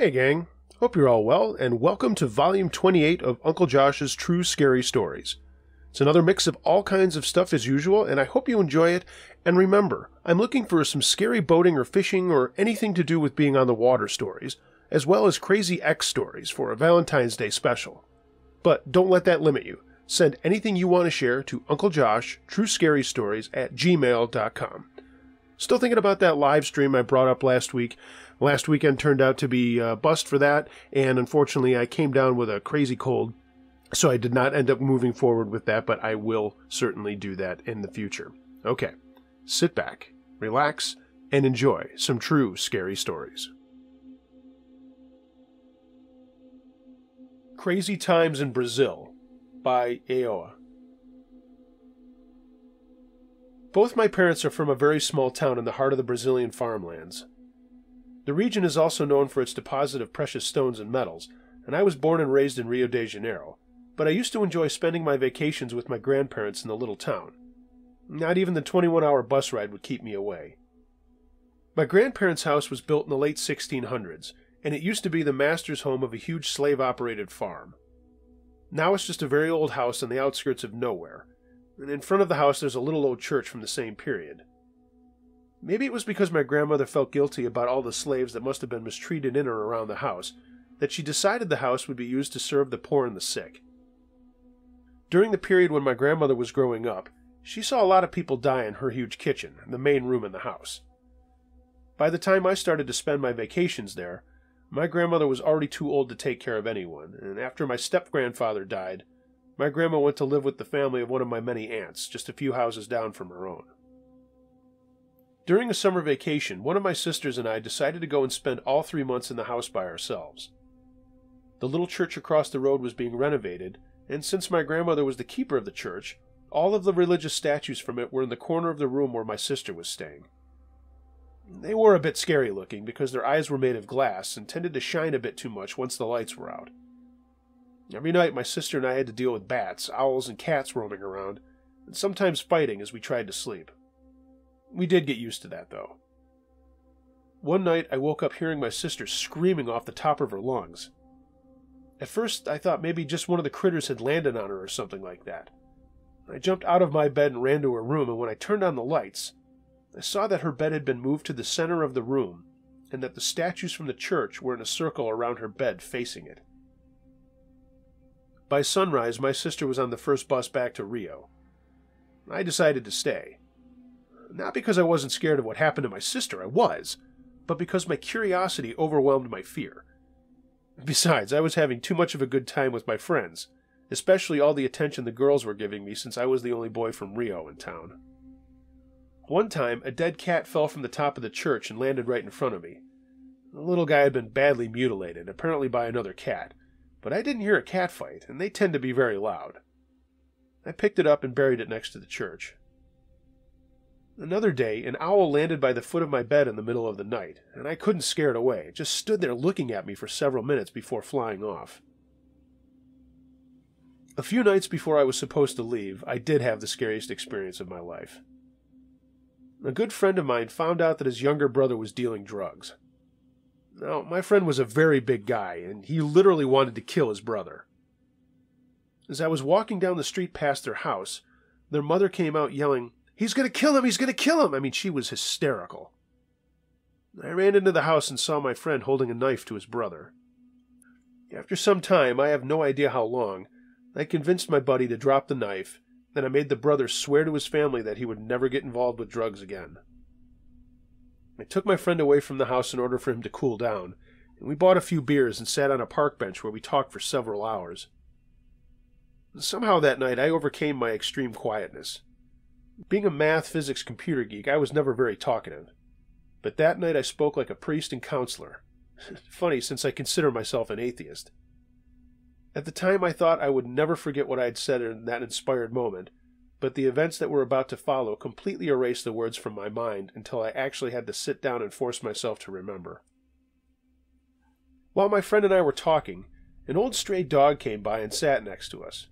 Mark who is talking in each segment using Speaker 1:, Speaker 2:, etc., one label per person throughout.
Speaker 1: Hey gang, hope you're all well, and welcome to Volume 28 of Uncle Josh's True Scary Stories. It's another mix of all kinds of stuff as usual, and I hope you enjoy it. And remember, I'm looking for some scary boating or fishing or anything to do with being on the water stories, as well as crazy X stories for a Valentine's Day special. But don't let that limit you. Send anything you want to share to unclejoshtruescarystories@gmail.com. Still thinking about that live stream I brought up last week. Last weekend turned out to be a bust for that, and unfortunately I came down with a crazy cold, so I did not end up moving forward with that, but I will certainly do that in the future. Okay, sit back, relax, and enjoy some true scary stories. Crazy Times in Brazil by Aoa. Both my parents are from a very small town in the heart of the Brazilian farmlands. The region is also known for its deposit of precious stones and metals, and I was born and raised in Rio de Janeiro, but I used to enjoy spending my vacations with my grandparents in the little town. Not even the 21-hour bus ride would keep me away. My grandparents' house was built in the late 1600s, and it used to be the master's home of a huge slave-operated farm. Now it's just a very old house on the outskirts of nowhere, and in front of the house there's a little old church from the same period. Maybe it was because my grandmother felt guilty about all the slaves that must have been mistreated in or around the house, that she decided the house would be used to serve the poor and the sick. During the period when my grandmother was growing up, she saw a lot of people die in her huge kitchen, the main room in the house. By the time I started to spend my vacations there, my grandmother was already too old to take care of anyone, and after my step-grandfather died, my grandma went to live with the family of one of my many aunts, just a few houses down from her own. During a summer vacation, one of my sisters and I decided to go and spend all 3 months in the house by ourselves. The little church across the road was being renovated, and since my grandmother was the keeper of the church, all of the religious statues from it were in the corner of the room where my sister was staying. They were a bit scary looking because their eyes were made of glass and tended to shine a bit too much once the lights were out. Every night my sister and I had to deal with bats, owls, and cats roaming around, and sometimes fighting as we tried to sleep. We did get used to that, though. One night I woke up hearing my sister screaming off the top of her lungs. At first I thought maybe just one of the critters had landed on her or something like that. I jumped out of my bed and ran to her room, and when I turned on the lights, I saw that her bed had been moved to the center of the room, and that the statues from the church were in a circle around her bed facing it. By sunrise, my sister was on the first bus back to Rio. I decided to stay. Not because I wasn't scared of what happened to my sister, I was, but because my curiosity overwhelmed my fear. Besides, I was having too much of a good time with my friends, especially all the attention the girls were giving me since I was the only boy from Rio in town. One time, a dead cat fell from the top of the church and landed right in front of me. The little guy had been badly mutilated, apparently by another cat, but I didn't hear a cat fight, and they tend to be very loud. I picked it up and buried it next to the church. Another day, an owl landed by the foot of my bed in the middle of the night, and I couldn't scare it away. It just stood there looking at me for several minutes before flying off. A few nights before I was supposed to leave, I did have the scariest experience of my life. A good friend of mine found out that his younger brother was dealing drugs. Now, my friend was a very big guy, and he literally wanted to kill his brother. As I was walking down the street past their house, their mother came out yelling, "He's going to kill him! He's going to kill him!" I mean, she was hysterical. I ran into the house and saw my friend holding a knife to his brother. After some time, I have no idea how long, I convinced my buddy to drop the knife, and I made the brother swear to his family that he would never get involved with drugs again. I took my friend away from the house in order for him to cool down, and we bought a few beers and sat on a park bench where we talked for several hours. Somehow that night I overcame my extreme quietness. Being a math, physics, computer geek, I was never very talkative. But that night I spoke like a priest and counselor. Funny, since I consider myself an atheist. At the time I thought I would never forget what I had said in that inspired moment, but the events that were about to follow completely erased the words from my mind until I actually had to sit down and force myself to remember. While my friend and I were talking, an old stray dog came by and sat next to us.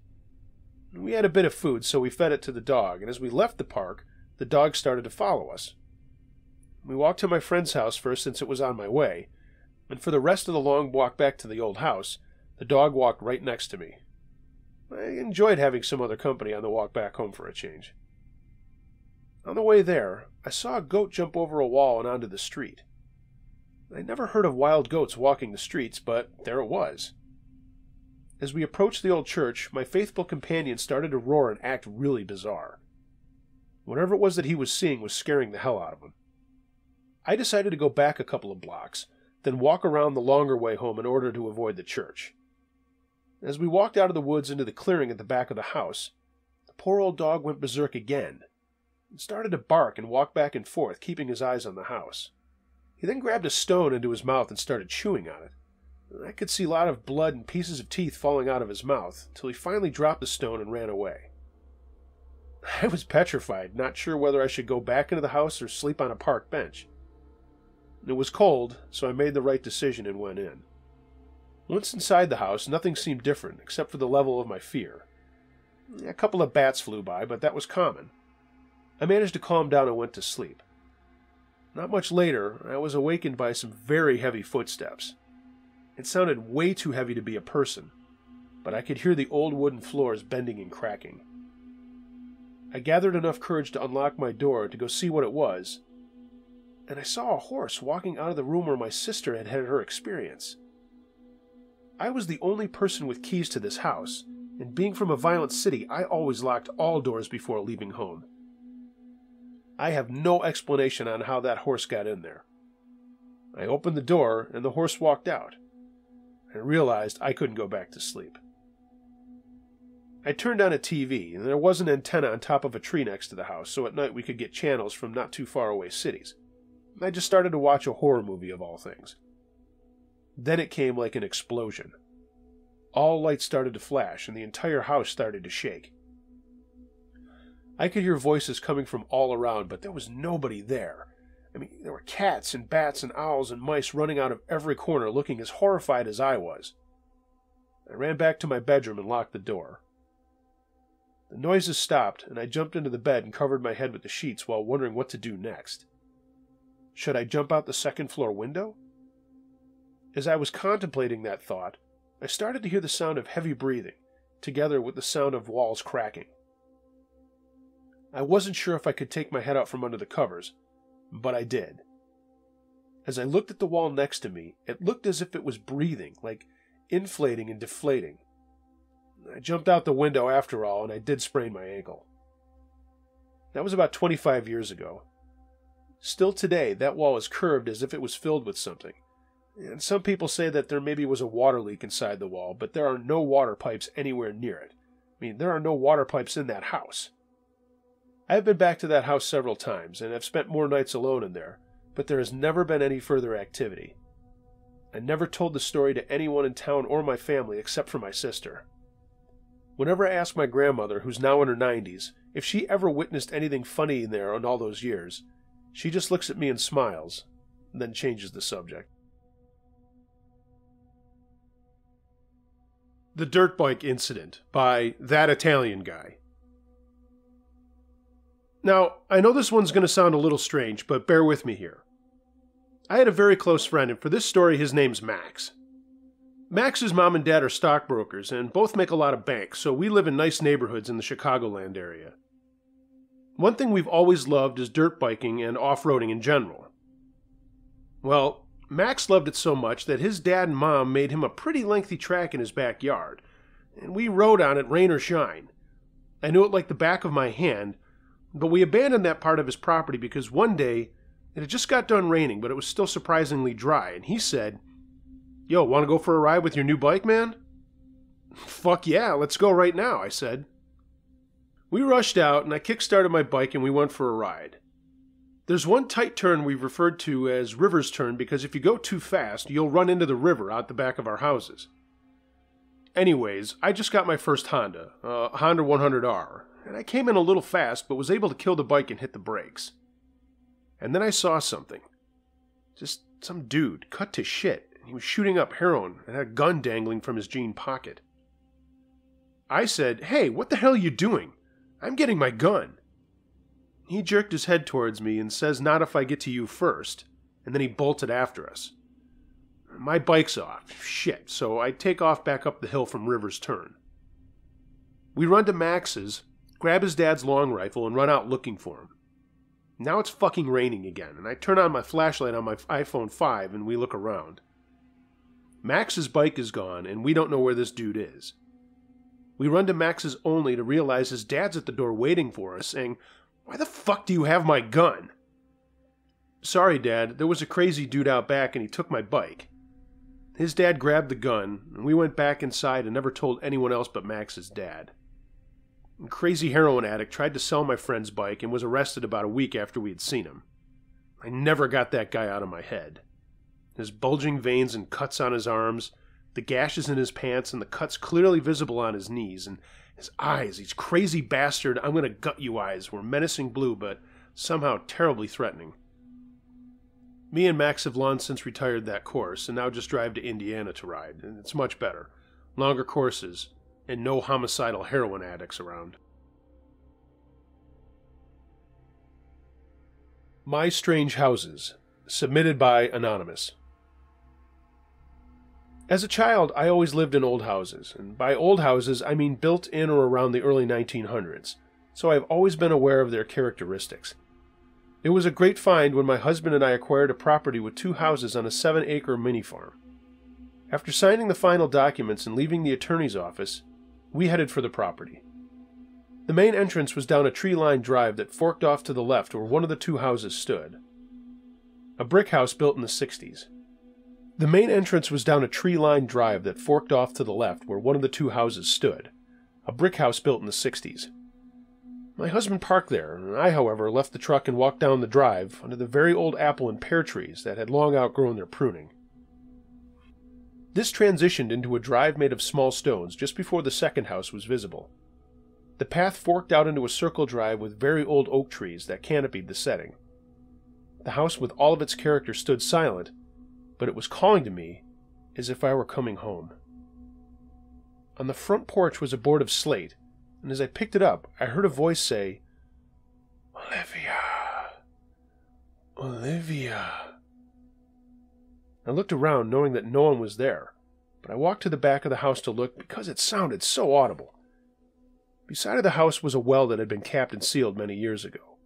Speaker 1: We had a bit of food, so we fed it to the dog, and as we left the park, the dog started to follow us. We walked to my friend's house first since it was on my way, and for the rest of the long walk back to the old house, the dog walked right next to me. I enjoyed having some other company on the walk back home for a change. On the way there, I saw a goat jump over a wall and onto the street. I never heard of wild goats walking the streets, but there it was. As we approached the old church, my faithful companion started to roar and act really bizarre. Whatever it was that he was seeing was scaring the hell out of him. I decided to go back a couple of blocks, then walk around the longer way home in order to avoid the church. As we walked out of the woods into the clearing at the back of the house, the poor old dog went berserk again, and started to bark and walk back and forth, keeping his eyes on the house. He then grabbed a stone into his mouth and started chewing on it. I could see a lot of blood and pieces of teeth falling out of his mouth, until he finally dropped the stone and ran away. I was petrified, not sure whether I should go back into the house or sleep on a park bench. It was cold, so I made the right decision and went in. Once inside the house, nothing seemed different, except for the level of my fear. A couple of bats flew by, but that was common. I managed to calm down and went to sleep. Not much later, I was awakened by some very heavy footsteps. It sounded way too heavy to be a person, but I could hear the old wooden floors bending and cracking. I gathered enough courage to unlock my door to go see what it was, and I saw a horse walking out of the room where my sister had had her experience. I was the only person with keys to this house, and being from a violent city, I always locked all doors before leaving home. I have no explanation on how that horse got in there. I opened the door, and the horse walked out. I realized I couldn't go back to sleep. I turned on a TV, and there was an antenna on top of a tree next to the house, so at night we could get channels from not too far away cities. I just started to watch a horror movie of all things. Then it came like an explosion. All lights started to flash, and the entire house started to shake. I could hear voices coming from all around, but there was nobody there. I mean, there were cats and bats and owls and mice running out of every corner, looking as horrified as I was. I ran back to my bedroom and locked the door. The noises stopped, and I jumped into the bed and covered my head with the sheets while wondering what to do next. Should I jump out the second-floor window? As I was contemplating that thought, I started to hear the sound of heavy breathing, together with the sound of walls cracking. I wasn't sure if I could take my head out from under the covers, but I did. As I looked at the wall next to me, it looked as if it was breathing, like inflating and deflating. I jumped out the window after all, and I did sprain my ankle. That was about 25 years ago. Still today, that wall is curved as if it was filled with something. And some people say that there maybe was a water leak inside the wall, but there are no water pipes anywhere near it. I mean, there are no water pipes in that house. I have been back to that house several times, and have spent more nights alone in there, but there has never been any further activity. I never told the story to anyone in town or my family except for my sister. Whenever I ask my grandmother, who's now in her 90s, if she ever witnessed anything funny in there in all those years, she just looks at me and smiles, and then changes the subject. The Dirtbike Incident by That Italian Guy. Now, I know this one's going to sound a little strange, but bear with me here. I had a very close friend, and for this story, his name's Max. Max's mom and dad are stockbrokers, and both make a lot of bank, so we live in nice neighborhoods in the Chicagoland area. One thing we've always loved is dirt biking and off-roading in general. Well, Max loved it so much that his dad and mom made him a pretty lengthy track in his backyard, and we rode on it rain or shine. I knew it like the back of my hand, but we abandoned that part of his property because one day it had just got done raining, but it was still surprisingly dry, and he said, "Yo, want to go for a ride with your new bike, man?" "Fuck yeah, let's go right now," I said. We rushed out, and I kick-started my bike, and we went for a ride. There's one tight turn we've referred to as River's Turn because if you go too fast, you'll run into the river out the back of our houses. Anyways, I just got my first Honda, a Honda 100R, and I came in a little fast but was able to kill the bike and hit the brakes. And then I saw something. Just some dude, cut to shit. He was shooting up heroin and had a gun dangling from his jean pocket. I said, "Hey, what the hell are you doing? I'm getting my gun." He jerked his head towards me and says, "Not if I get to you first," and then he bolted after us. My bike's off. Shit. So I take off back up the hill from River's Turn. We run to Max's, grab his dad's long rifle, and run out looking for him. Now it's fucking raining again, and I turn on my flashlight on my iPhone 5 and we look around. Max's bike is gone, and we don't know where this dude is. We run to Max's only to realize his dad's at the door waiting for us, saying, "Why the fuck do you have my gun?" "Sorry, Dad, there was a crazy dude out back and he took my bike." His dad grabbed the gun, and we went back inside and never told anyone else but Max's dad. A crazy heroin addict tried to sell my friend's bike and was arrested about a week after we had seen him. I never got that guy out of my head. His bulging veins and cuts on his arms, the gashes in his pants and the cuts clearly visible on his knees, and his eyes, these crazy bastard "I'm gonna gut you" eyes, were menacing blue but somehow terribly threatening. Me and Max have long since retired that course and now just drive to Indiana to ride, and it's much better. Longer courses, and no homicidal heroin addicts around. My Strange Houses, submitted by Anonymous. As a child, I always lived in old houses, and by old houses I mean built in or around the early 1900s, so I've always been aware of their characteristics. It was a great find when my husband and I acquired a property with 2 houses on a 7-acre mini-farm. After signing the final documents and leaving the attorney's office, we headed for the property. The main entrance was down a tree-lined drive that forked off to the left where one of the 2 houses stood. A brick house built in the 60s. The main entrance was down a tree-lined drive that forked off to the left where one of the 2 houses stood. A brick house built in the 60s. My husband parked there, and I, however, left the truck and walked down the drive under the very old apple and pear trees that had long outgrown their pruning. This transitioned into a drive made of small stones just before the second house was visible. The path forked out into a circle drive with very old oak trees that canopied the setting. The house with all of its character stood silent, but it was calling to me as if I were coming home. On the front porch was a board of slate, and as I picked it up, I heard a voice say, "Olivia, Olivia." I looked around, knowing that no one was there, but I walked to the back of the house to look because it sounded so audible. Beside of the house was a well that had been capped and sealed many years ago.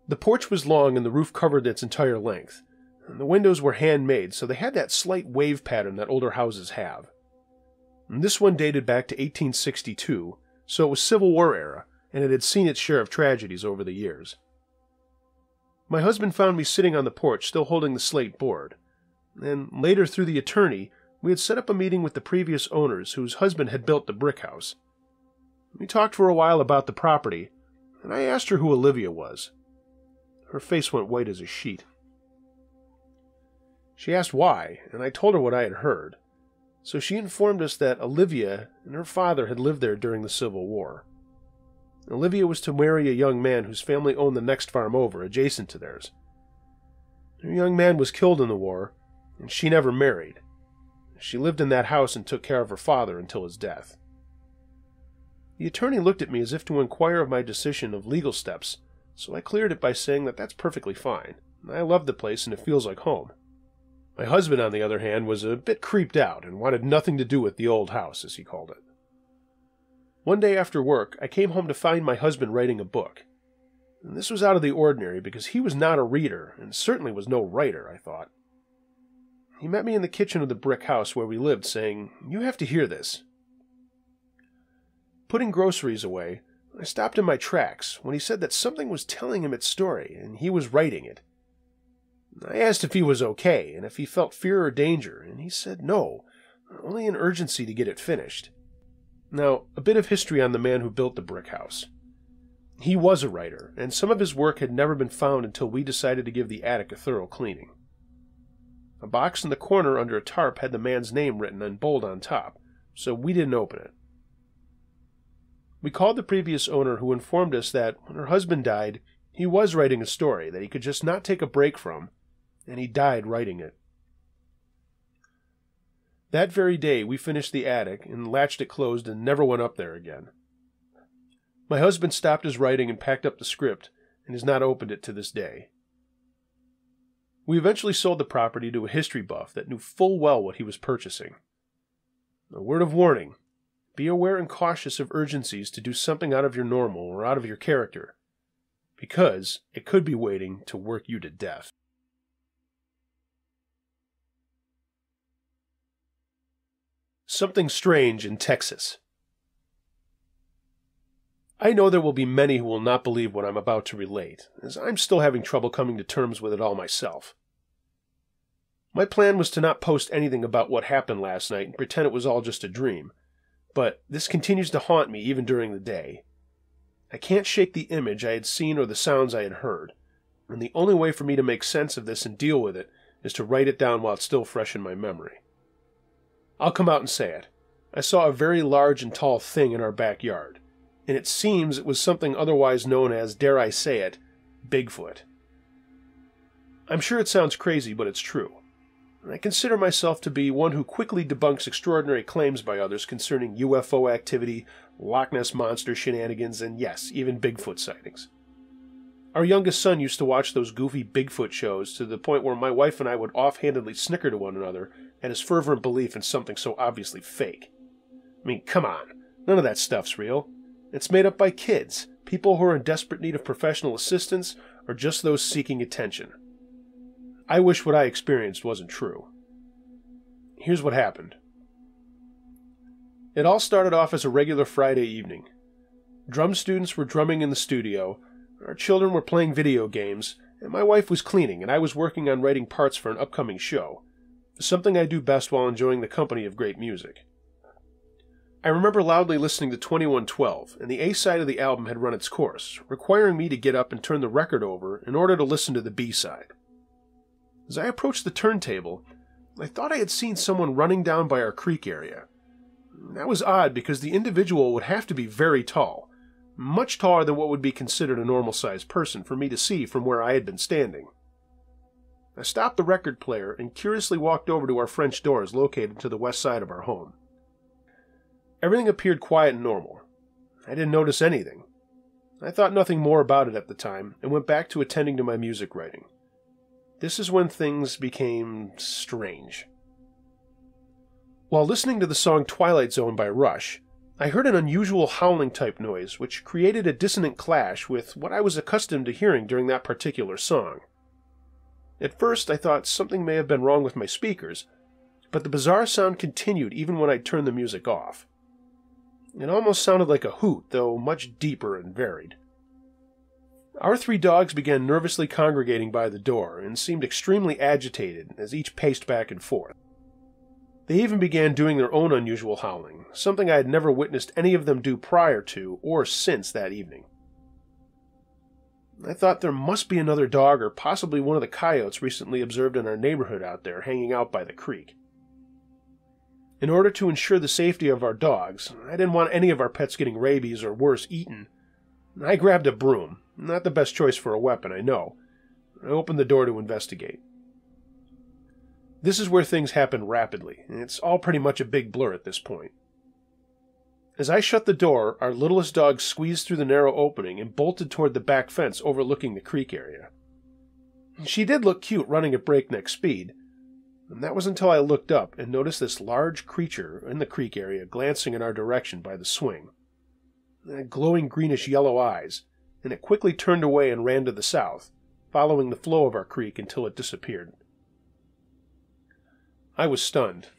Speaker 1: The porch was long and the roof covered its entire length, and the windows were handmade, so they had that slight wave pattern that older houses have. And this one dated back to 1862, so it was Civil War era, and it had seen its share of tragedies over the years. My husband found me sitting on the porch, still holding the slate board, and later through the attorney, we had set up a meeting with the previous owners whose husband had built the brick house. We talked for a while about the property, and I asked her who Olivia was. Her face went white as a sheet. She asked why, and I told her what I had heard. So she informed us that Olivia and her father had lived there during the Civil War. Olivia was to marry a young man whose family owned the next farm over, adjacent to theirs. Her young man was killed in the war, and she never married. She lived in that house and took care of her father until his death. The attorney looked at me as if to inquire of my decision of legal steps, so I cleared it by saying that that's perfectly fine. I love the place and it feels like home. My husband, on the other hand, was a bit creeped out and wanted nothing to do with the old house, as he called it. One day after work, I came home to find my husband writing a book. And this was out of the ordinary because he was not a reader, and certainly was no writer, I thought. He met me in the kitchen of the brick house where we lived, saying, "You have to hear this." Putting groceries away, I stopped in my tracks when he said that something was telling him its story, and he was writing it. I asked if he was okay, and if he felt fear or danger, and he said no, only an urgency to get it finished. Now, a bit of history on the man who built the brick house. He was a writer, and some of his work had never been found until we decided to give the attic a thorough cleaning. A box in the corner under a tarp had the man's name written in bold on top, so we didn't open it. We called the previous owner, who informed us that when her husband died, he was writing a story that he could just not take a break from, and he died writing it. That very day, we finished the attic and latched it closed and never went up there again. My husband stopped his writing and packed up the script and has not opened it to this day. We eventually sold the property to a history buff that knew full well what he was purchasing. A word of warning: be aware and cautious of urgencies to do something out of your normal or out of your character, because it could be waiting to work you to death. Something strange in Texas. I know there will be many who will not believe what I'm about to relate, as I'm still having trouble coming to terms with it all myself. My plan was to not post anything about what happened last night and pretend it was all just a dream, but this continues to haunt me even during the day. I can't shake the image I had seen or the sounds I had heard, and the only way for me to make sense of this and deal with it is to write it down while it's still fresh in my memory. I'll come out and say it. I saw a very large and tall thing in our backyard, and it seems it was something otherwise known as, dare I say it, Bigfoot. I'm sure it sounds crazy, but it's true. I consider myself to be one who quickly debunks extraordinary claims by others concerning UFO activity, Loch Ness Monster shenanigans, and yes, even Bigfoot sightings. Our youngest son used to watch those goofy Bigfoot shows to the point where my wife and I would offhandedly snicker to one another at his fervent belief in something so obviously fake. I mean, come on, none of that stuff's real. It's made up by kids, people who are in desperate need of professional assistance, or just those seeking attention. I wish what I experienced wasn't true. Here's what happened. It all started off as a regular Friday evening. Drum students were drumming in the studio, our children were playing video games, and my wife was cleaning and I was working on writing parts for an upcoming show, something I do best while enjoying the company of great music. I remember loudly listening to 2112, and the A-side of the album had run its course, requiring me to get up and turn the record over in order to listen to the B-side. As I approached the turntable, I thought I had seen someone running down by our creek area. That was odd because the individual would have to be very tall, much taller than what would be considered a normal-sized person for me to see from where I had been standing. I stopped the record player and curiously walked over to our French doors located to the west side of our home. Everything appeared quiet and normal. I didn't notice anything. I thought nothing more about it at the time and went back to attending to my music writing. This is when things became strange. While listening to the song Twilight Zone by Rush, I heard an unusual howling-type noise which created a dissonant clash with what I was accustomed to hearing during that particular song. At first, I thought something may have been wrong with my speakers, but the bizarre sound continued even when I turned the music off. It almost sounded like a hoot, though much deeper and varied. Our 3 dogs began nervously congregating by the door and seemed extremely agitated as each paced back and forth. They even began doing their own unusual howling, something I had never witnessed any of them do prior to or since that evening. I thought there must be another dog or possibly one of the coyotes recently observed in our neighborhood out there hanging out by the creek. In order to ensure the safety of our dogs, I didn't want any of our pets getting rabies or worse, eaten. I grabbed a broom. Not the best choice for a weapon, I know. I opened the door to investigate. This is where things happen rapidly, and it's all pretty much a big blur at this point. As I shut the door, our littlest dog squeezed through the narrow opening and bolted toward the back fence overlooking the creek area. She did look cute running at breakneck speed, and that was until I looked up and noticed this large creature in the creek area glancing in our direction by the swing. It had glowing greenish-yellow eyes, and it quickly turned away and ran to the south, following the flow of our creek until it disappeared. I was stunned.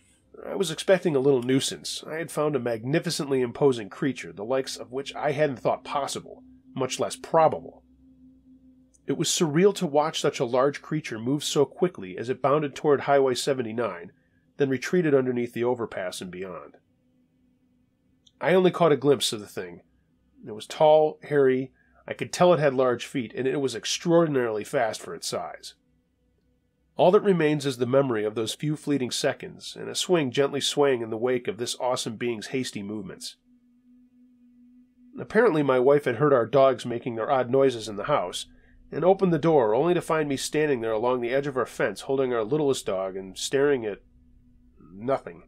Speaker 1: I was expecting a little nuisance. I had found a magnificently imposing creature, the likes of which I hadn't thought possible, much less probable. It was surreal to watch such a large creature move so quickly as it bounded toward Highway 79, then retreated underneath the overpass and beyond. I only caught a glimpse of the thing. It was tall, hairy, I could tell it had large feet, and it was extraordinarily fast for its size. All that remains is the memory of those few fleeting seconds, and a swing gently swaying in the wake of this awesome being's hasty movements. Apparently my wife had heard our dogs making their odd noises in the house, and opened the door only to find me standing there along the edge of our fence holding our littlest dog and staring at nothing.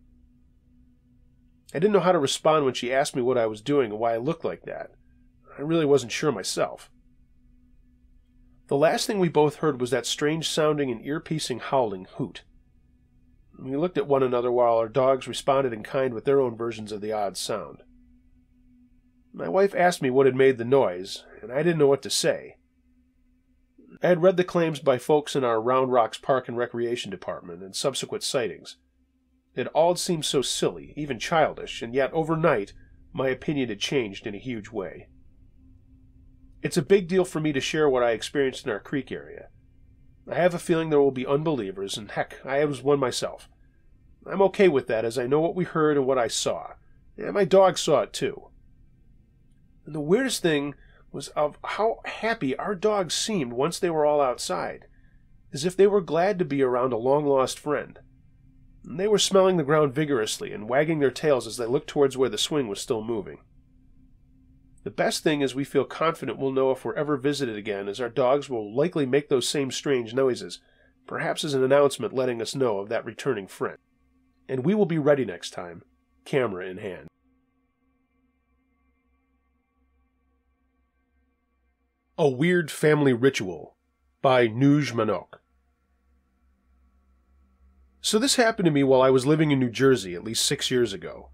Speaker 1: I didn't know how to respond when she asked me what I was doing and why I looked like that. I really wasn't sure myself. The last thing we both heard was that strange-sounding and ear-piercing howling hoot. We looked at one another while our dogs responded in kind with their own versions of the odd sound. My wife asked me what had made the noise, and I didn't know what to say. I had read the claims by folks in our Round Rocks Park and Recreation Department and subsequent sightings. It all seemed so silly, even childish, and yet overnight my opinion had changed in a huge way. It's a big deal for me to share what I experienced in our creek area. I have a feeling there will be unbelievers, and heck, I was one myself. I'm okay with that, as I know what we heard and what I saw. And my dog saw it too. And the weirdest thing was of how happy our dogs seemed once they were all outside, as if they were glad to be around a long-lost friend. And they were smelling the ground vigorously and wagging their tails as they looked towards where the swing was still moving. The best thing is we feel confident we'll know if we're ever visited again, as our dogs will likely make those same strange noises, perhaps as an announcement letting us know of that returning friend. And we will be ready next time, camera in hand. A Weird Family Ritual by Nuj Manok. So this happened to me while I was living in New Jersey at least 6 years ago.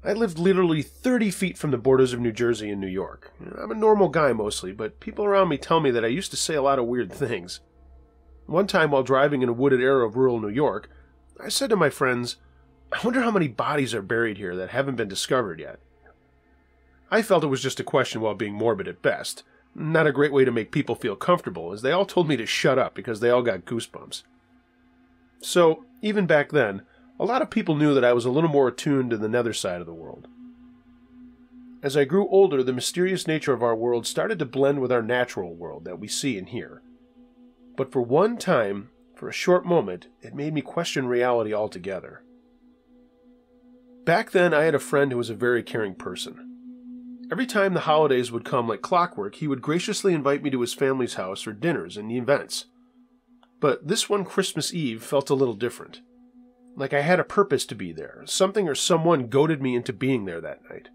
Speaker 1: I lived literally 30 feet from the borders of New Jersey and New York. I'm a normal guy mostly, but people around me tell me that I used to say a lot of weird things. One time while driving in a wooded area of rural New York, I said to my friends, "I wonder how many bodies are buried here that haven't been discovered yet." I felt it was just a question while being morbid at best. Not a great way to make people feel comfortable, as they all told me to shut up because they all got goosebumps. So, even back then, a lot of people knew that I was a little more attuned to the nether side of the world. As I grew older, the mysterious nature of our world started to blend with our natural world that we see and hear. But for one time, for a short moment, it made me question reality altogether. Back then, I had a friend who was a very caring person. Every time the holidays would come like clockwork, he would graciously invite me to his family's house for dinners and events. But this one Christmas Eve felt a little different. Like I had a purpose to be there. Something or someone goaded me into being there that night.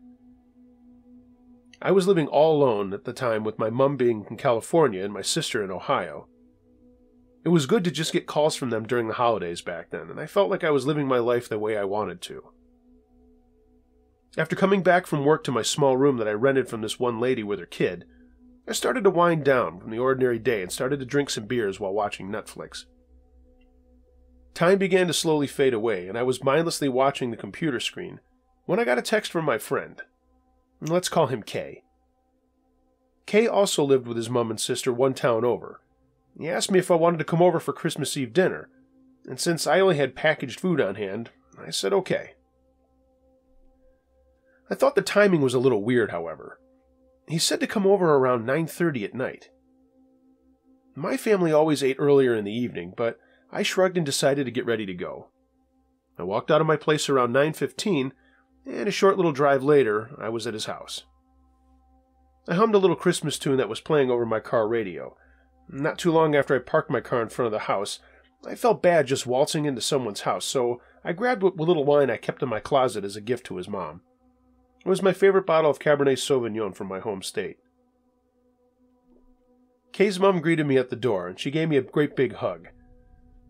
Speaker 1: I was living all alone at the time, with my mom being in California and my sister in Ohio. It was good to just get calls from them during the holidays back then, and I felt like I was living my life the way I wanted to. After coming back from work to my small room that I rented from this one lady with her kid, I started to wind down from the ordinary day and started to drink some beers while watching Netflix. Time began to slowly fade away, and I was mindlessly watching the computer screen when I got a text from my friend. Let's call him Kay. Kay also lived with his mom and sister one town over. He asked me if I wanted to come over for Christmas Eve dinner, and since I only had packaged food on hand, I said okay. I thought the timing was a little weird, however. He said to come over around 9:30 at night. My family always ate earlier in the evening, but I shrugged and decided to get ready to go. I walked out of my place around 9:15, and a short little drive later, I was at his house. I hummed a little Christmas tune that was playing over my car radio. Not too long after I parked my car in front of the house, I felt bad just waltzing into someone's house, so I grabbed what little wine I kept in my closet as a gift to his mom. It was my favorite bottle of Cabernet Sauvignon from my home state. Kay's mom greeted me at the door, and she gave me a great big hug.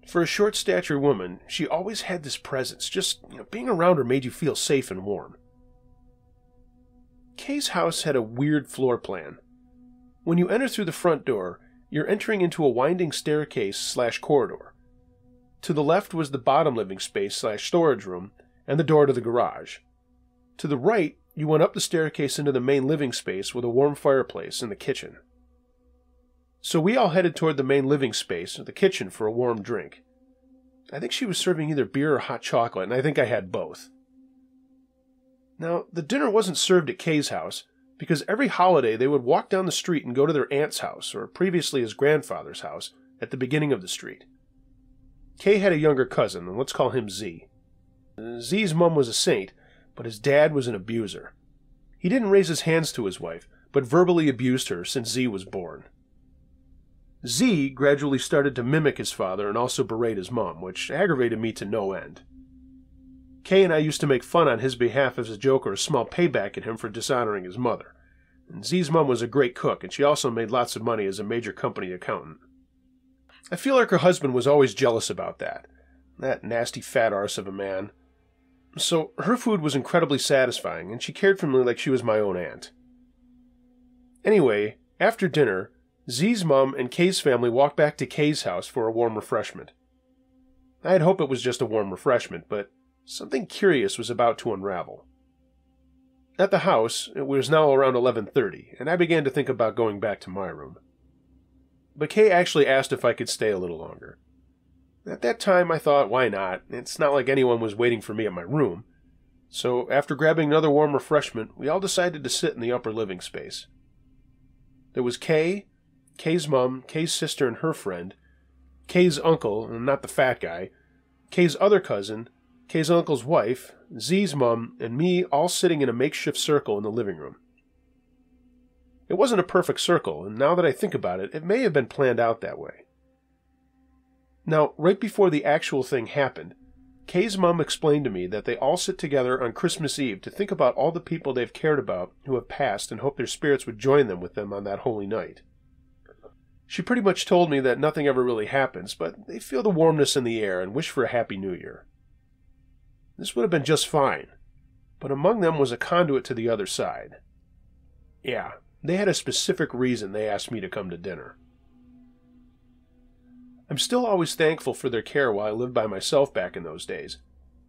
Speaker 1: For a short-statured woman, she always had this presence. Just being around her made you feel safe and warm. Kay's house had a weird floor plan. When you enter through the front door, you're entering into a winding staircase/corridor. To the left was the bottom living space/storage room, and the door to the garage. To the right, you went up the staircase into the main living space with a warm fireplace and the kitchen. So we all headed toward the main living space or the kitchen for a warm drink. I think she was serving either beer or hot chocolate, and I think I had both. Now, the dinner wasn't served at Kay's house, because every holiday they would walk down the street and go to their aunt's house, or previously his grandfather's house, at the beginning of the street. Kay had a younger cousin, and let's call him Z. Z's mom was a saint, but his dad was an abuser. He didn't raise his hands to his wife, but verbally abused her since Z was born. Z gradually started to mimic his father and also berate his mom, which aggravated me to no end. Kay and I used to make fun on his behalf as a joke or a small payback at him for dishonoring his mother. And Z's mom was a great cook, and she also made lots of money as a major company accountant. I feel like her husband was always jealous about that. That nasty fat arse of a man. So her food was incredibly satisfying, and she cared for me like she was my own aunt. Anyway, after dinner, Z's mom and Kay's family walked back to Kay's house for a warm refreshment. I had hoped it was just a warm refreshment, but something curious was about to unravel. At the house, it was now around 11:30, and I began to think about going back to my room. But Kay actually asked if I could stay a little longer. At that time, I thought, why not? It's not like anyone was waiting for me at my room. So, after grabbing another warm refreshment, we all decided to sit in the upper living space. There was Kay, Kay's mom, Kay's sister and her friend, Kay's uncle, and not the fat guy, Kay's other cousin, Kay's uncle's wife, Z's mom, and me all sitting in a makeshift circle in the living room. It wasn't a perfect circle, and now that I think about it, it may have been planned out that way. Now, right before the actual thing happened, Kay's mom explained to me that they all sit together on Christmas Eve to think about all the people they've cared about who have passed and hope their spirits would join them with them on that holy night. She pretty much told me that nothing ever really happens, but they feel the warmness in the air and wish for a happy new year. This would have been just fine, but among them was a conduit to the other side. Yeah, they had a specific reason they asked me to come to dinner. I'm still always thankful for their care while I lived by myself back in those days,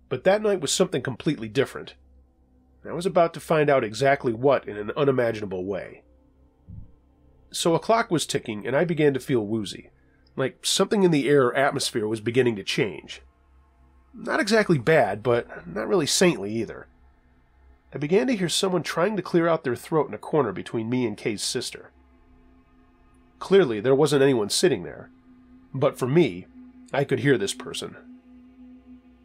Speaker 1: but that night was something completely different. I was about to find out exactly what in an unimaginable way. So a clock was ticking, and I began to feel woozy, like something in the air or atmosphere was beginning to change. Not exactly bad, but not really saintly either. I began to hear someone trying to clear out their throat in a corner between me and Kay's sister. Clearly, there wasn't anyone sitting there, but for me, I could hear this person.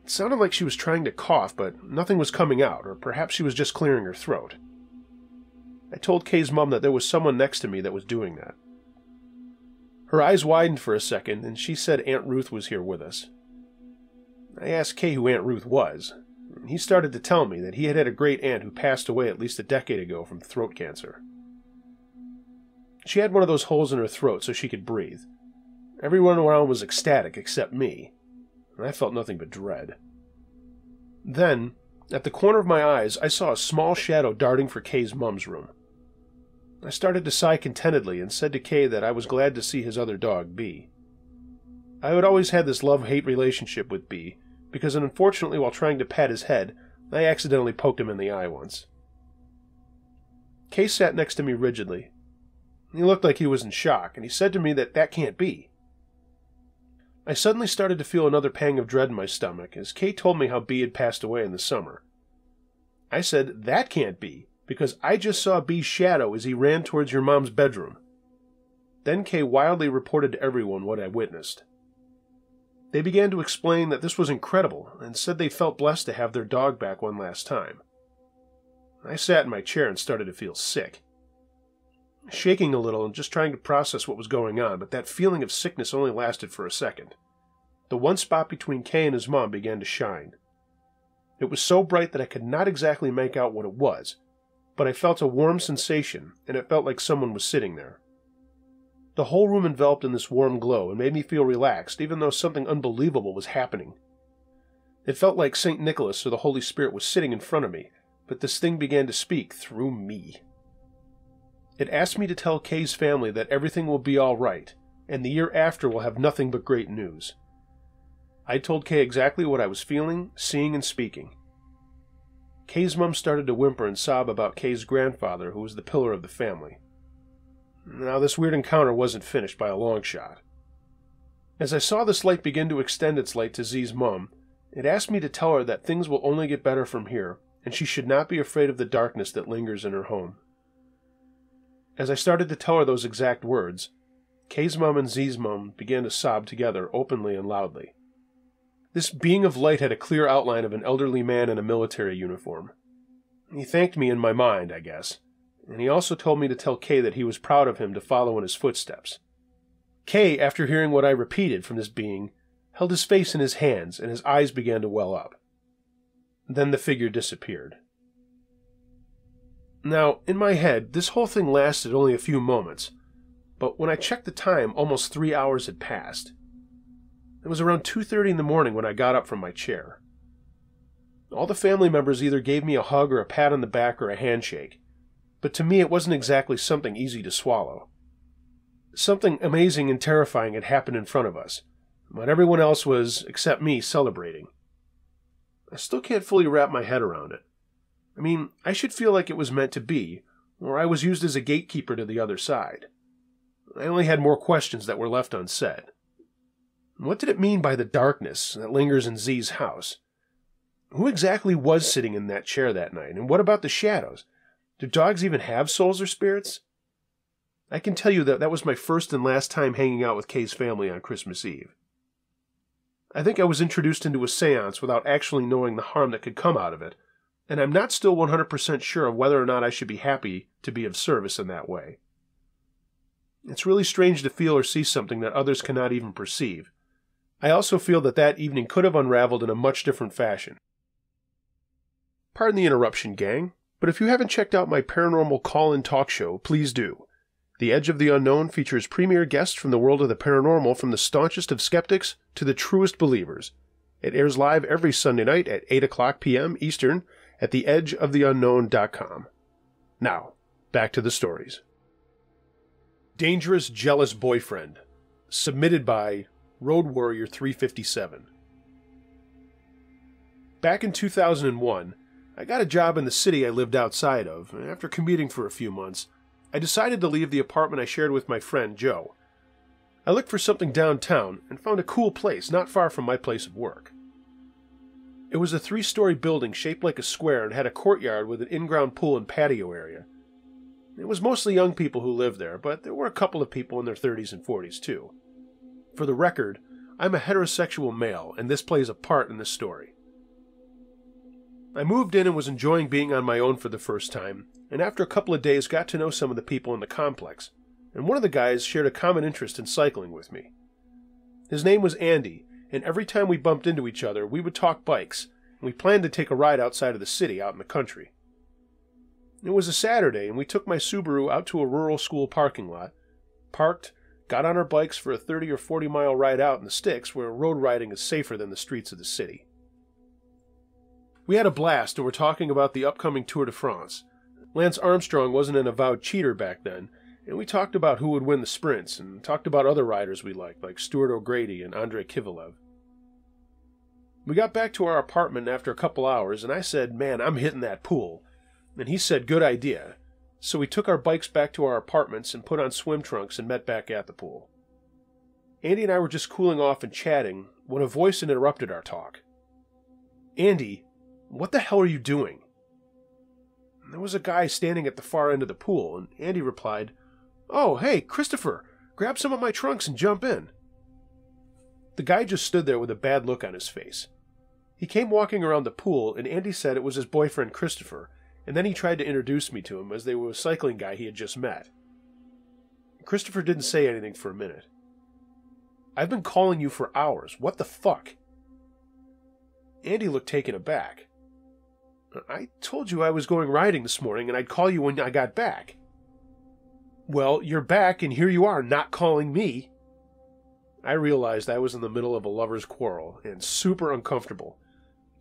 Speaker 1: It sounded like she was trying to cough, but nothing was coming out, or perhaps she was just clearing her throat. I told Kay's mom that there was someone next to me that was doing that. Her eyes widened for a second, and she said Aunt Ruth was here with us. I asked Kay who Aunt Ruth was, and he started to tell me that he had a great aunt who passed away at least a decade ago from throat cancer. She had one of those holes in her throat so she could breathe. Everyone around was ecstatic except me, and I felt nothing but dread. Then, at the corner of my eyes, I saw a small shadow darting for Kay's mom's room. I started to sigh contentedly and said to Kay that I was glad to see his other dog, B. I had always had this love-hate relationship with B, because unfortunately while trying to pat his head, I accidentally poked him in the eye once. Kay sat next to me rigidly. He looked like he was in shock, and he said to me that can't be. I suddenly started to feel another pang of dread in my stomach as Kay told me how B had passed away in the summer. I said, that can't be, because I just saw B's shadow as he ran towards your mom's bedroom. Then Kay wildly reported to everyone what I witnessed. They began to explain that this was incredible and said they felt blessed to have their dog back one last time. I sat in my chair and started to feel sick. Shaking a little and just trying to process what was going on, but that feeling of sickness only lasted for a second. The one spot between Kay and his mom began to shine. It was so bright that I could not exactly make out what it was, but I felt a warm sensation, and it felt like someone was sitting there. The whole room enveloped in this warm glow and made me feel relaxed, even though something unbelievable was happening. It felt like St. Nicholas or the Holy Spirit was sitting in front of me, but this thing began to speak through me. It asked me to tell Kay's family that everything will be all right, and the year after will have nothing but great news. I told Kay exactly what I was feeling, seeing, and speaking. Kay's mom started to whimper and sob about Kay's grandfather, who was the pillar of the family. Now, this weird encounter wasn't finished by a long shot. As I saw this light begin to extend its light to Z's mom, it asked me to tell her that things will only get better from here, and she should not be afraid of the darkness that lingers in her home. As I started to tell her those exact words, Kay's mom and Z's mom began to sob together openly and loudly. This being of light had a clear outline of an elderly man in a military uniform. He thanked me in my mind, I guess, and he also told me to tell Kay that he was proud of him to follow in his footsteps. Kay, after hearing what I repeated from this being, held his face in his hands and his eyes began to well up. Then the figure disappeared. Now, in my head, this whole thing lasted only a few moments, but when I checked the time, almost 3 hours had passed. It was around 2:30 in the morning when I got up from my chair. All the family members either gave me a hug or a pat on the back or a handshake, but to me it wasn't exactly something easy to swallow. Something amazing and terrifying had happened in front of us, but everyone else was, except me, celebrating. I still can't fully wrap my head around it. I mean, I should feel like it was meant to be, or I was used as a gatekeeper to the other side. I only had more questions that were left unsaid. What did it mean by the darkness that lingers in Z's house? Who exactly was sitting in that chair that night, and what about the shadows? Do dogs even have souls or spirits? I can tell you that that was my first and last time hanging out with Kay's family on Christmas Eve. I think I was introduced into a seance without actually knowing the harm that could come out of it, and I'm not still 100% sure of whether or not I should be happy to be of service in that way. It's really strange to feel or see something that others cannot even perceive. I also feel that that evening could have unraveled in a much different fashion. Pardon the interruption, gang, but if you haven't checked out my paranormal call-in talk show, please do. The Edge of the Unknown features premier guests from the world of the paranormal, from the staunchest of skeptics to the truest believers. It airs live every Sunday night at 8 o'clock p.m. Eastern at theedgeoftheunknown.com. Now, back to the stories. Dangerous Jealous Boyfriend. Submitted by Road Warrior 357. Back in 2001, I got a job in the city I lived outside of, and after commuting for a few months, I decided to leave the apartment I shared with my friend Joe. I looked for something downtown and found a cool place not far from my place of work. It was a 3-story building shaped like a square and had a courtyard with an in-ground pool and patio area. It was mostly young people who lived there, but there were a couple of people in their 30s and 40s too. For the record, I'm a heterosexual male, and this plays a part in this story. I moved in and was enjoying being on my own for the first time, and after a couple of days got to know some of the people in the complex, and one of the guys shared a common interest in cycling with me. His name was Andy, and every time we bumped into each other, we would talk bikes, and we planned to take a ride outside of the city, out in the country. It was a Saturday, and we took my Subaru out to a rural school parking lot, parked, got on our bikes for a 30 or 40 mile ride out in the sticks where road riding is safer than the streets of the city. We had a blast and were talking about the upcoming Tour de France. Lance Armstrong wasn't an avowed cheater back then, and we talked about who would win the sprints, and talked about other riders we liked, like Stuart O'Grady and Andrei Kivilev. We got back to our apartment after a couple hours, and I said, "Man, I'm hitting that pool." And he said, "Good idea." So we took our bikes back to our apartments and put on swim trunks and met back at the pool. Andy and I were just cooling off and chatting when a voice interrupted our talk. "Andy, what the hell are you doing?" And there was a guy standing at the far end of the pool, and Andy replied, "Oh, hey, Christopher, grab some of my trunks and jump in." The guy just stood there with a bad look on his face. He came walking around the pool, and Andy said it was his boyfriend Christopher, and then he tried to introduce me to him as they were a cycling guy he had just met. Christopher didn't say anything for a minute. "I've been calling you for hours. What the fuck?" Andy looked taken aback. "I told you I was going riding this morning and I'd call you when I got back." "Well, you're back and here you are not calling me." I realized I was in the middle of a lover's quarrel and super uncomfortable.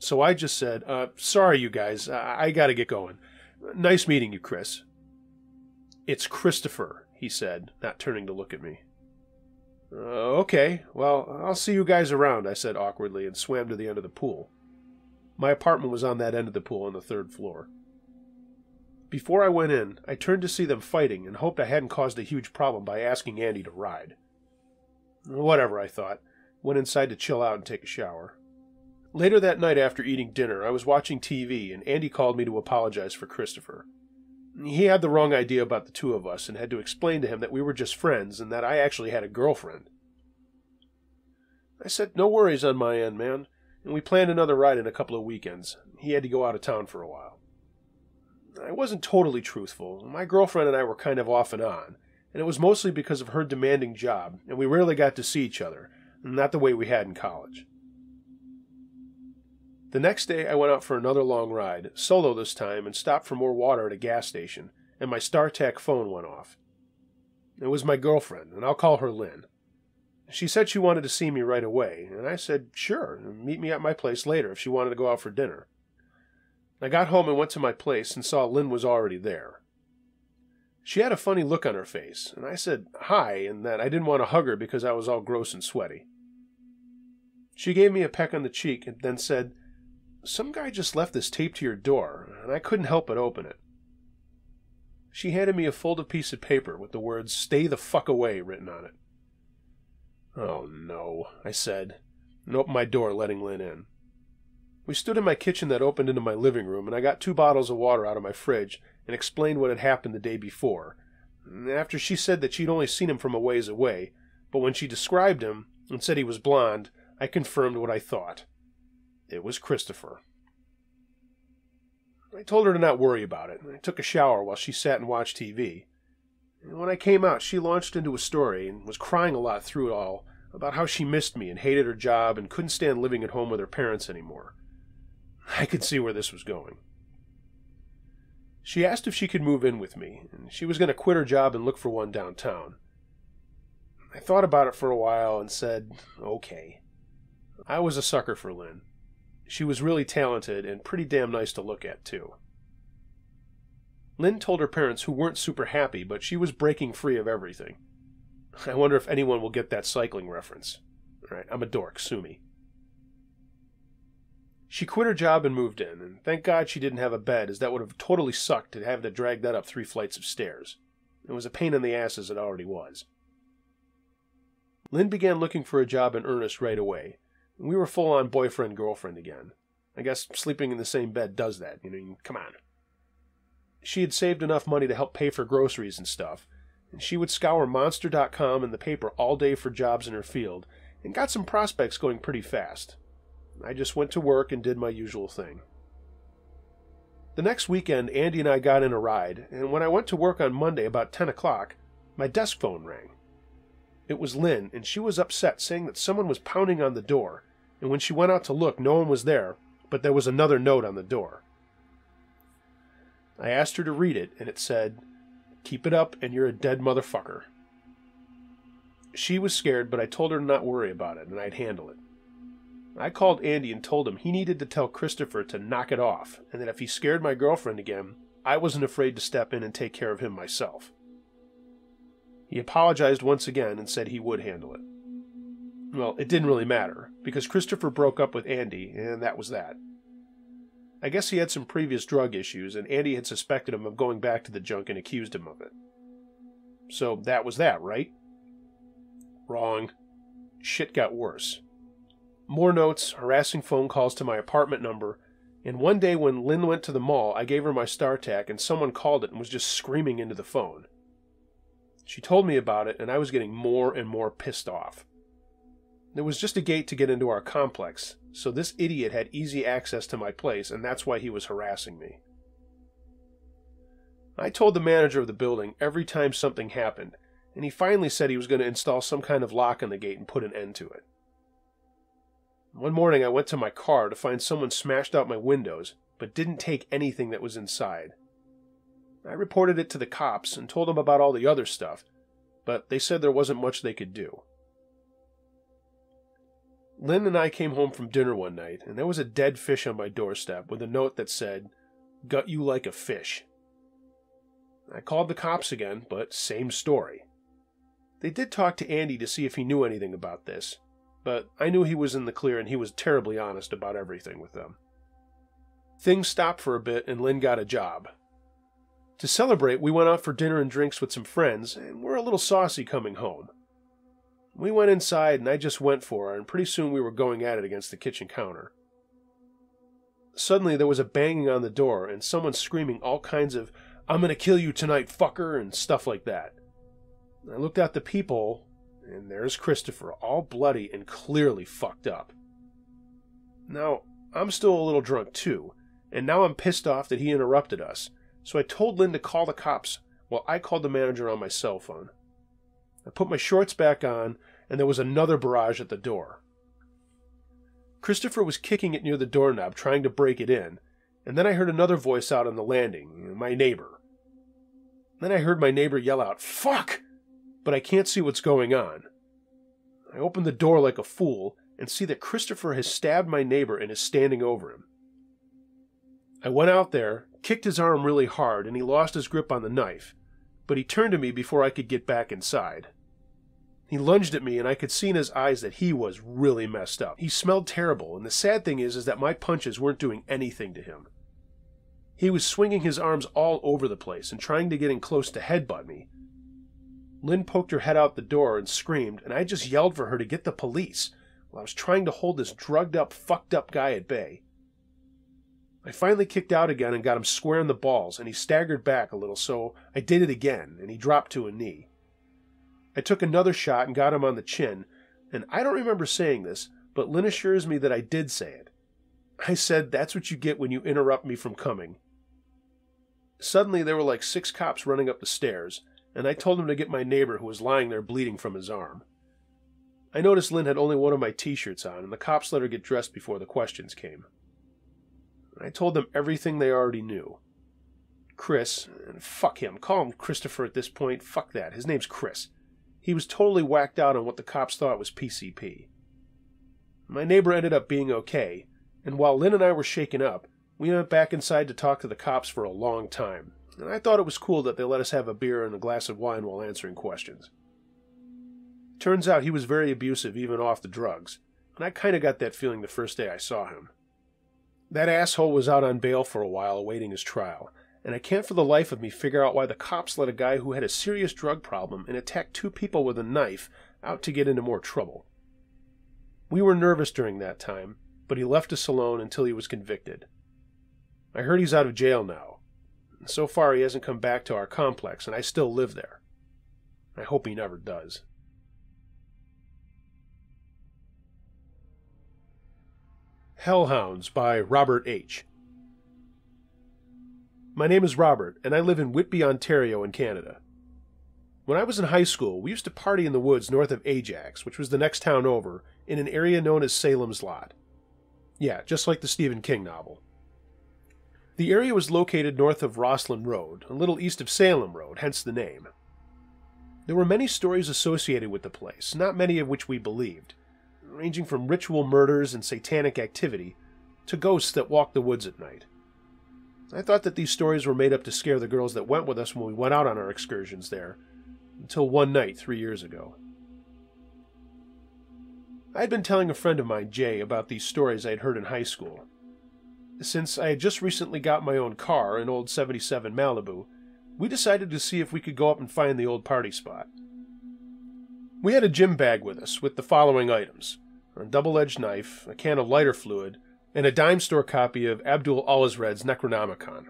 Speaker 1: So I just said, "Sorry, you guys, I gotta get going. Nice meeting you, Chris." "It's Christopher," he said, not turning to look at me. Okay, well, I'll see you guys around," I said awkwardly and swam to the end of the pool. My apartment was on that end of the pool on the 3rd floor. Before I went in, I turned to see them fighting and hoped I hadn't caused a huge problem by asking Andy to ride. Whatever, I thought. Went inside to chill out and take a shower. Later that night after eating dinner, I was watching TV, and Andy called me to apologize for Christopher. He had the wrong idea about the two of us and had to explain to him that we were just friends and that I actually had a girlfriend. I said, "No worries on my end, man," and we planned another ride in a couple of weekends. He had to go out of town for a while. I wasn't totally truthful. My girlfriend and I were kind of off and on, and it was mostly because of her demanding job, and we rarely got to see each other, not the way we had in college. The next day I went out for another long ride, solo this time, and stopped for more water at a gas station, and my StarTAC phone went off. It was my girlfriend, and I'll call her Lynn. She said she wanted to see me right away, and I said sure, and meet me at my place later if she wanted to go out for dinner. I got home and went to my place and saw Lynn was already there. She had a funny look on her face, and I said hi and that I didn't want to hug her because I was all gross and sweaty. She gave me a peck on the cheek and then said, "Some guy just left this taped to your door, and I couldn't help but open it." She handed me a folded piece of paper with the words, "Stay the fuck away," written on it. "Oh no," I said, and opened my door, letting Lynn in. We stood in my kitchen that opened into my living room, and I got 2 bottles of water out of my fridge and explained what had happened the day before. And after she said that she'd only seen him from a ways away, but when she described him and said he was blonde, I confirmed what I thought. It was Christopher. I told her to not worry about it, and I took a shower while she sat and watched TV. And when I came out, she launched into a story and was crying a lot through it all about how she missed me and hated her job and couldn't stand living at home with her parents anymore. I could see where this was going. She asked if she could move in with me, and she was going to quit her job and look for one downtown. I thought about it for a while and said, okay. I was a sucker for Lynn. She was really talented and pretty damn nice to look at, too. Lynn told her parents, who weren't super happy, but she was breaking free of everything. I wonder if anyone will get that cycling reference. All right, I'm a dork, sue me. She quit her job and moved in, and thank God she didn't have a bed, as that would have totally sucked to have to drag that up 3 flights of stairs. It was a pain in the ass as it already was. Lynn began looking for a job in earnest right away. We were full-on boyfriend-girlfriend again. I guess sleeping in the same bed does that, come on. She had saved enough money to help pay for groceries and stuff, and she would scour Monster.com and the paper all day for jobs in her field, and got some prospects going pretty fast. I just went to work and did my usual thing. The next weekend, Andy and I got in a ride, and when I went to work on Monday about 10 o'clock, my desk phone rang. It was Lynn, and she was upset, saying that someone was pounding on the door, and when she went out to look, no one was there, but there was another note on the door. I asked her to read it, and it said, "Keep it up, and you're a dead motherfucker." She was scared, but I told her to not worry about it, and I'd handle it. I called Andy and told him he needed to tell Christopher to knock it off, and that if he scared my girlfriend again, I wasn't afraid to step in and take care of him myself. He apologized once again and said he would handle it. Well, it didn't really matter, because Christopher broke up with Andy, and that was that. I guess he had some previous drug issues, and Andy had suspected him of going back to the junk and accused him of it. So that was that, right? Wrong. Shit got worse. More notes, harassing phone calls to my apartment number, and one day when Lynn went to the mall, I gave her my StarTAC, and someone called it and was just screaming into the phone. She told me about it, and I was getting more and more pissed off. There was just a gate to get into our complex, so this idiot had easy access to my place, and that's why he was harassing me. I told the manager of the building every time something happened, and he finally said he was going to install some kind of lock on the gate and put an end to it. One morning I went to my car to find someone smashed out my windows, but didn't take anything that was inside. I reported it to the cops and told them about all the other stuff, but they said there wasn't much they could do. Lynn and I came home from dinner one night, and there was a dead fish on my doorstep with a note that said, "Gut you like a fish." I called the cops again, but same story. They did talk to Andy to see if he knew anything about this, but I knew he was in the clear and he was terribly honest about everything with them. Things stopped for a bit and Lynn got a job. To celebrate, we went out for dinner and drinks with some friends, and we're a little saucy coming home. We went inside and I just went for her, and pretty soon we were going at it against the kitchen counter. Suddenly there was a banging on the door and someone screaming all kinds of, "I'm gonna kill you tonight, fucker," and stuff like that. I looked out the peephole, and there's Christopher, all bloody and clearly fucked up. Now, I'm still a little drunk too, and now I'm pissed off that he interrupted us, so I told Lynn to call the cops while I called the manager on my cell phone. I put my shorts back on, and there was another barrage at the door. Christopher was kicking it near the doorknob, trying to break it in, and then I heard another voice out on the landing, my neighbor. Then I heard my neighbor yell out, "Fuck!" But I can't see what's going on. I open the door like a fool and see that Christopher has stabbed my neighbor and is standing over him. I went out there, kicked his arm really hard, and he lost his grip on the knife, but he turned to me before I could get back inside. He lunged at me, and I could see in his eyes that he was really messed up. He smelled terrible, and the sad thing is that my punches weren't doing anything to him. He was swinging his arms all over the place and trying to get in close to headbutt me. Lynn poked her head out the door and screamed, and I just yelled for her to get the police while I was trying to hold this drugged-up, fucked-up guy at bay. I finally kicked out again and got him square in the balls, and he staggered back a little, so I did it again, and he dropped to a knee. I took another shot and got him on the chin, and I don't remember saying this, but Lynn assures me that I did say it. I said, "That's what you get when you interrupt me from coming." Suddenly there were like 6 cops running up the stairs, and I told them to get my neighbor who was lying there bleeding from his arm. I noticed Lynn had only one of my t-shirts on, and the cops let her get dressed before the questions came. I told them everything they already knew. Chris, and fuck him, call him Christopher at this point, fuck that, his name's Chris. He was totally whacked out on what the cops thought was PCP. My neighbor ended up being okay, and while Lynn and I were shaken up, we went back inside to talk to the cops for a long time, and I thought it was cool that they let us have a beer and a glass of wine while answering questions. Turns out he was very abusive even off the drugs, and I kinda got that feeling the first day I saw him. That asshole was out on bail for a while awaiting his trial, and I can't for the life of me figure out why the cops let a guy who had a serious drug problem and attacked 2 people with a knife out to get into more trouble. We were nervous during that time, but he left us alone until he was convicted. I heard he's out of jail now. So far he hasn't come back to our complex, and I still live there. I hope he never does. Hounds by Robert H. My name is Robert, and I live in Whitby, Ontario in Canada. When I was in high school, we used to party in the woods north of Ajax, which was the next town over, in an area known as Salem's Lot. Yeah, just like the Stephen King novel. The area was located north of Roslyn Road, a little east of Salem Road, hence the name. There were many stories associated with the place, not many of which we believed, ranging from ritual murders and satanic activity to ghosts that walked the woods at night. I thought that these stories were made up to scare the girls that went with us when we went out on our excursions there, until one night 3 years ago. I had been telling a friend of mine, Jay, about these stories I had heard in high school. Since I had just recently got my own car, an old '77 Malibu, we decided to see if we could go up and find the old party spot. We had a gym bag with us with the following items: a double-edged knife, a can of lighter fluid, and a dime store copy of Abdul Alazred's Necronomicon.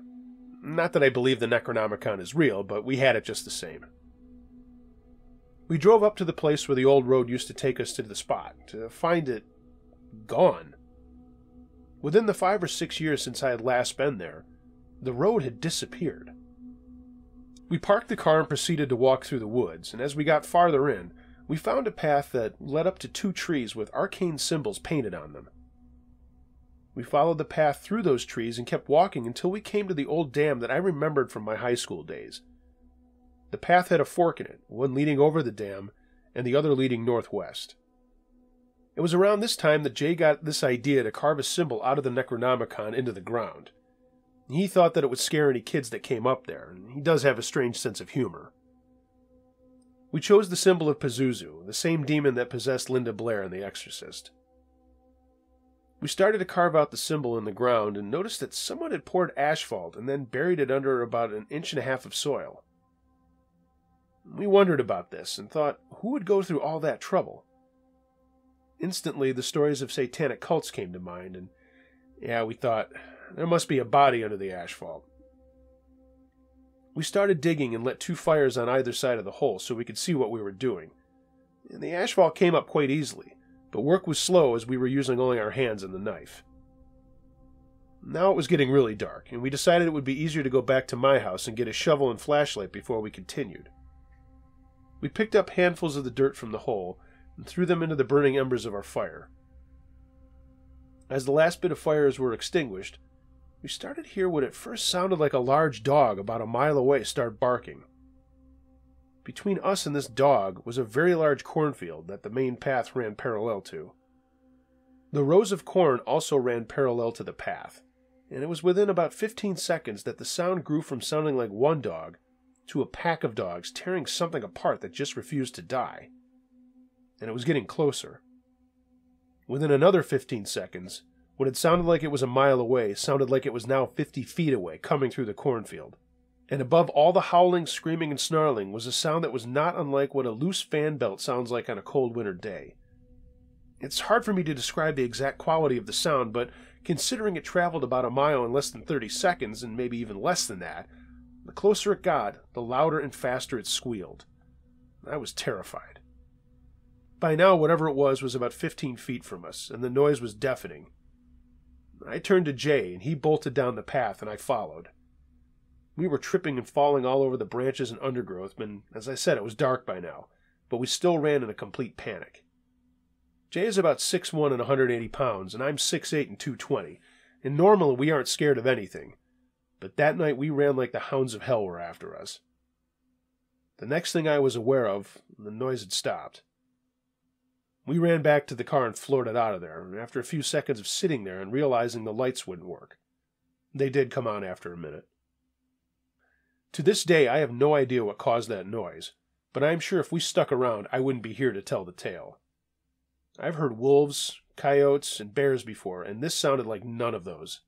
Speaker 1: Not that I believe the Necronomicon is real, but we had it just the same. We drove up to the place where the old road used to take us to the spot, to find it gone. Within the 5 or 6 years since I had last been there, the road had disappeared. We parked the car and proceeded to walk through the woods, and as we got farther in, we found a path that led up to 2 trees with arcane symbols painted on them. We followed the path through those trees and kept walking until we came to the old dam that I remembered from my high school days. The path had a fork in it, one leading over the dam and the other leading northwest. It was around this time that Jay got this idea to carve a symbol out of the Necronomicon into the ground. He thought that it would scare any kids that came up there, and he does have a strange sense of humor. We chose the symbol of Pazuzu, the same demon that possessed Linda Blair in The Exorcist. We started to carve out the symbol in the ground and noticed that someone had poured asphalt and then buried it under about 1.5 inches of soil. We wondered about this and thought, who would go through all that trouble? Instantly, the stories of satanic cults came to mind, and we thought, there must be a body under the asphalt. We started digging and lit 2 fires on either side of the hole so we could see what we were doing. And the asphalt came up quite easily, but work was slow as we were using only our hands and the knife. Now it was getting really dark, and we decided it would be easier to go back to my house and get a shovel and flashlight before we continued. We picked up handfuls of the dirt from the hole and threw them into the burning embers of our fire. As the last bit of fires were extinguished, we started to hear what at first sounded like a large dog about a mile away start barking. Between us and this dog was a very large cornfield that the main path ran parallel to. The rows of corn also ran parallel to the path, and it was within about 15 seconds that the sound grew from sounding like one dog to a pack of dogs tearing something apart that just refused to die. And it was getting closer. Within another 15 seconds, what had sounded like it was a mile away sounded like it was now 50 feet away, coming through the cornfield. And above all the howling, screaming, and snarling was a sound that was not unlike what a loose fan belt sounds like on a cold winter day. It's hard for me to describe the exact quality of the sound, but considering it traveled about a mile in less than 30 seconds, and maybe even less than that, the closer it got, the louder and faster it squealed. I was terrified. By now, whatever it was about 15 feet from us, and the noise was deafening. I turned to Jay, and he bolted down the path, and I followed. We were tripping and falling all over the branches and undergrowth, and as I said, it was dark by now, but we still ran in a complete panic. Jay is about 6'1" and 180 pounds, and I'm 6'8" and 220, and normally we aren't scared of anything, but that night we ran like the hounds of hell were after us. The next thing I was aware of, the noise had stopped. We ran back to the car and floored it out of there, and after a few seconds of sitting there and realizing the lights wouldn't work. They did come on after a minute. To this day, I have no idea what caused that noise, but I am sure if we stuck around, I wouldn't be here to tell the tale. I've heard wolves, coyotes, and bears before, and this sounded like none of those.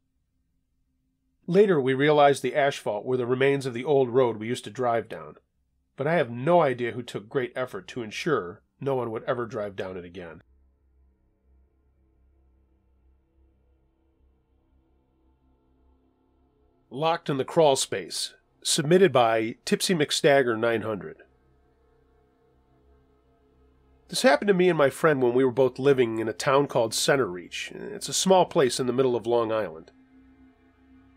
Speaker 1: Later, we realized the asphalt were the remains of the old road we used to drive down, but I have no idea who took great effort to ensure no one would ever drive down it again. Locked in the Crawlspace, submitted by Tipsy McStagger 900. This happened to me and my friend when we were both living in a town called Center Reach. It's a small place in the middle of Long Island.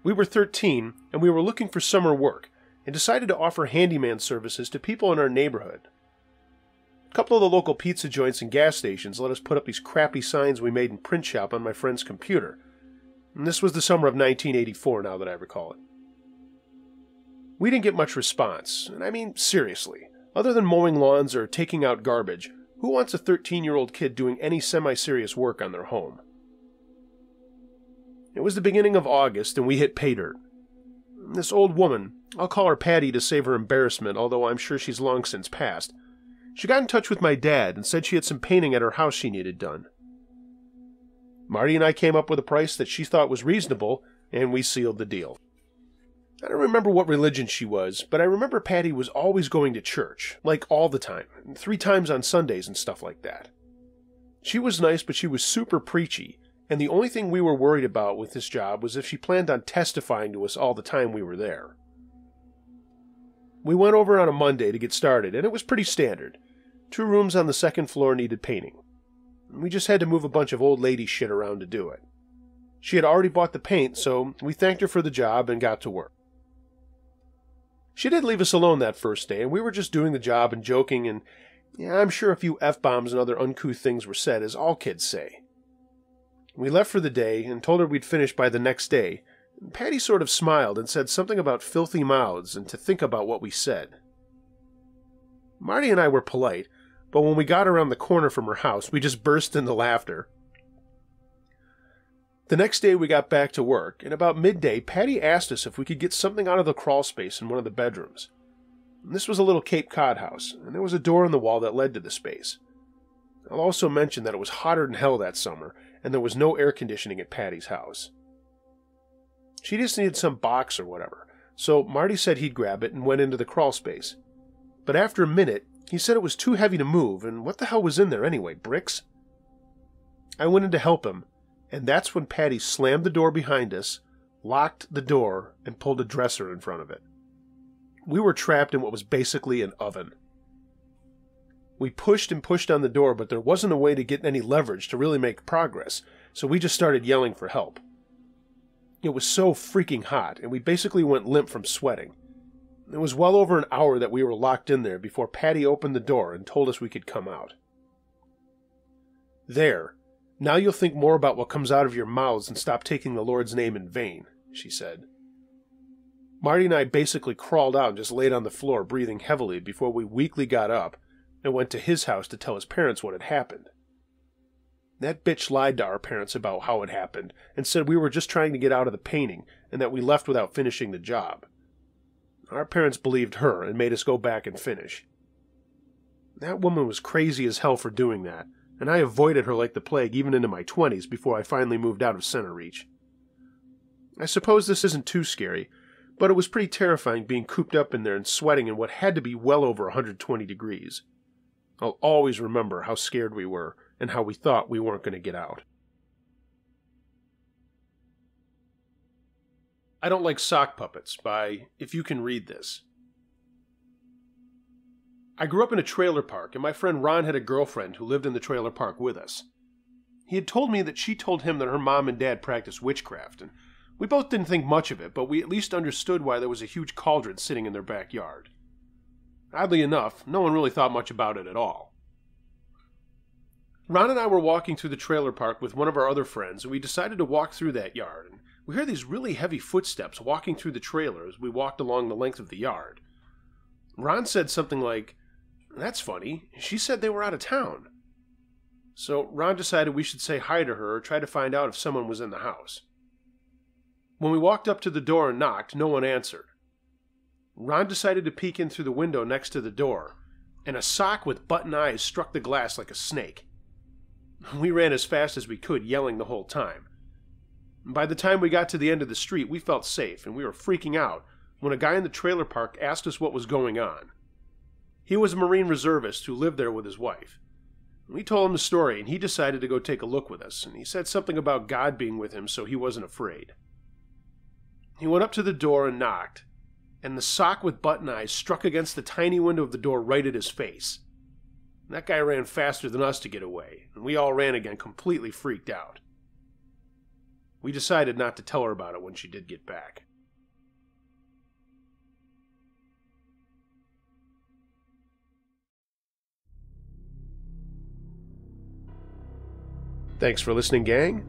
Speaker 1: We were 13, and we were looking for summer work, and decided to offer handyman services to people in our neighborhood. A couple of the local pizza joints and gas stations let us put up these crappy signs we made in print shop on my friend's computer. And this was the summer of 1984, now that I recall it. We didn't get much response, and I mean seriously. Other than mowing lawns or taking out garbage, who wants a 13-year-old kid doing any semi-serious work on their home? It was the beginning of August, and we hit pay dirt. This old woman, I'll call her Patty to save her embarrassment, although I'm sure she's long since passed, she got in touch with my dad and said she had some painting at her house she needed done. Marty and I came up with a price that she thought was reasonable, and we sealed the deal. I don't remember what religion she was, but I remember Patty was always going to church, like all the time, 3 times on Sundays and stuff like that. She was nice, but she was super preachy, and the only thing we were worried about with this job was if she planned on testifying to us all the time we were there. We went over on a Monday to get started, and it was pretty standard. 2 rooms on the 2nd floor needed painting. We just had to move a bunch of old lady shit around to do it. She had already bought the paint, so we thanked her for the job and got to work. She did leave us alone that first day, and we were just doing the job and joking, and I'm sure a few F-bombs and other uncouth things were said, as all kids say. We left for the day and told her we'd finish by the next day. Patty sort of smiled and said something about filthy mouths and to think about what we said. Marty and I were polite, but when we got around the corner from her house, we just burst into laughter. The next day we got back to work, and about midday, Patty asked us if we could get something out of the crawl space in one of the bedrooms. This was a little Cape Cod house, and there was a door in the wall that led to the space. I'll also mention that it was hotter than hell that summer, and there was no air conditioning at Patty's house. She just needed some box or whatever, so Marty said he'd grab it and went into the crawl space. But after a minute, he said it was too heavy to move, and what the hell was in there anyway, bricks? I went in to help him, and that's when Patty slammed the door behind us, locked the door, and pulled a dresser in front of it. We were trapped in what was basically an oven. We pushed and pushed on the door, but there wasn't a way to get any leverage to really make progress, so we just started yelling for help. It was so freaking hot, and we basically went limp from sweating. It was well over an hour that we were locked in there before Patty opened the door and told us we could come out. There, Now you'll think more about what comes out of your mouths and stop taking the Lord's name in vain, she said. Marty and I basically crawled out and just laid on the floor, breathing heavily, before we weakly got up and went to his house to tell his parents what had happened. That bitch lied to our parents about how it happened and said we were just trying to get out of the painting and that we left without finishing the job. Our parents believed her and made us go back and finish. That woman was crazy as hell for doing that, and I avoided her like the plague even into my 20s before I finally moved out of center reach. I suppose this isn't too scary, but it was pretty terrifying being cooped up in there and sweating in what had to be well over 120 degrees. I'll always remember how scared we were and how we thought we weren't going to get out. I Don't Like Sock Puppets by If You Can Read This. I grew up in a trailer park, and my friend Ron had a girlfriend who lived in the trailer park with us. He had told me that she told him that her mom and dad practiced witchcraft, and we both didn't think much of it, but we at least understood why there was a huge cauldron sitting in their backyard. Oddly enough, no one really thought much about it at all. Ron and I were walking through the trailer park with one of our other friends, and we decided to walk through that yard, and we heard these really heavy footsteps walking through the trailer as we walked along the length of the yard. Ron said something like, "That's funny, she said they were out of town." So Ron decided we should say hi to her or try to find out if someone was in the house. When we walked up to the door and knocked, no one answered. Ron decided to peek in through the window next to the door, and a sock with button eyes struck the glass like a snake. We ran as fast as we could, yelling the whole time. By the time we got to the end of the street, we felt safe, and we were freaking out when a guy in the trailer park asked us what was going on. He was a Marine reservist who lived there with his wife. We told him the story, and he decided to go take a look with us, and he said something about God being with him, so he wasn't afraid. He went up to the door and knocked, and the sock with button eyes struck against the tiny window of the door right at his face. That guy ran faster than us to get away, and we all ran again, completely freaked out. We decided not to tell her about it when she did get back. Thanks for listening, gang.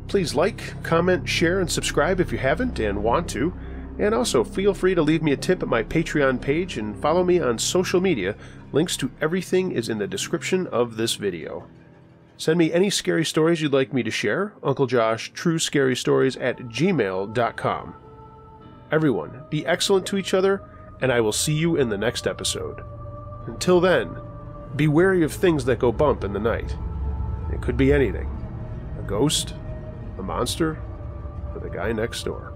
Speaker 1: Please like, comment, share, and subscribe if you haven't and want to. And also, feel free to leave me a tip at my Patreon page and follow me on social media. Links to everything is in the description of this video. Send me any scary stories you'd like me to share, unclejoshtruescarystories@gmail.com. Everyone, be excellent to each other, and I will see you in the next episode. Until then, be wary of things that go bump in the night. It could be anything. A ghost, a monster, or the guy next door.